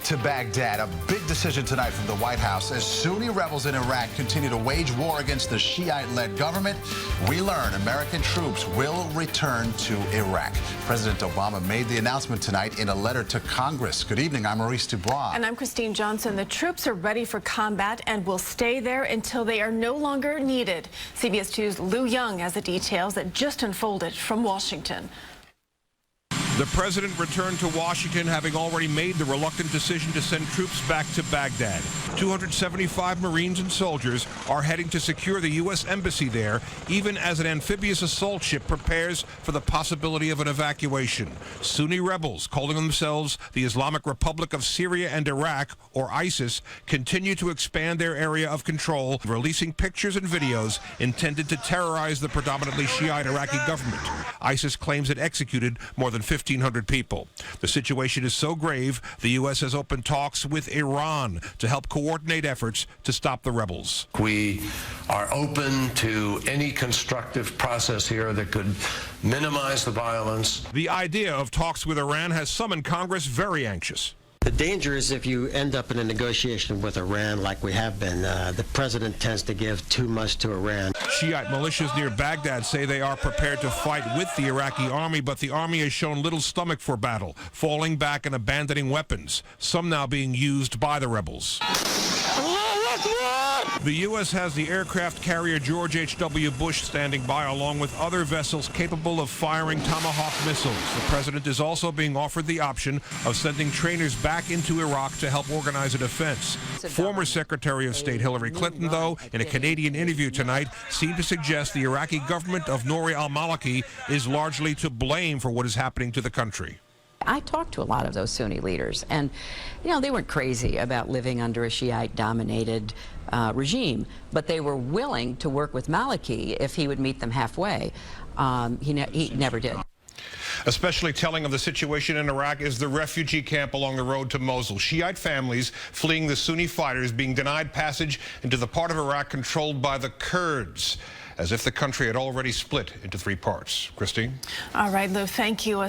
to Baghdad. A big decision tonight from the White House as Sunni rebels in Iraq continue to wage war against the Shiite-led government. We learn American troops will return to Iraq. President Obama made the announcement tonight in a letter to Congress. Good evening. I'm Maurice Dubois. And I'm Christine Johnson. The troops are ready for combat and will stay there until they are no longer needed. CBS 2's Lou Young has the details that just unfolded from Washington. The president returned to Washington, having already made the reluctant decision to send troops back to Baghdad. 275 Marines and soldiers are heading to secure the U.S. embassy there, even as an amphibious assault ship prepares for the possibility of an evacuation. Sunni rebels, calling themselves the Islamic Republic of Syria and Iraq, or ISIS, continue to expand their area of control, releasing pictures and videos intended to terrorize the predominantly Shiite Iraqi government. ISIS claims it executed more than 1,500 people. The situation is so grave, the U.S. has opened talks with Iran to help coordinate efforts to stop the rebels. We are open to any constructive process here that could minimize the violence. The idea of talks with Iran has some in Congress very anxious. The danger is if you end up in a negotiation with Iran like we have been, the president tends to give too much to Iran. Shiite militias near Baghdad say they are prepared to fight with the Iraqi army, but the army has shown little stomach for battle, falling back and abandoning weapons, some now being used by the rebels. The U.S. has the aircraft carrier George H.W. Bush standing by, along with other vessels capable of firing Tomahawk missiles. The president is also being offered the option of sending trainers back into Iraq to help organize a defense. Former Secretary of State Hillary Clinton, though, in a Canadian interview tonight, seemed to suggest the Iraqi government of Nouri al-Maliki is largely to blame for what is happening to the country. I talked to a lot of those Sunni leaders, and, you know, they weren't crazy about living under a Shiite-dominated regime, but they were willing to work with Maliki if he would meet them halfway. He never did. Especially telling of the situation in Iraq is the refugee camp along the road to Mosul. Shiite families fleeing the Sunni fighters being denied passage into the part of Iraq controlled by the Kurds, as if the country had already split into 3 parts. Christine? All right, Lou, thank you.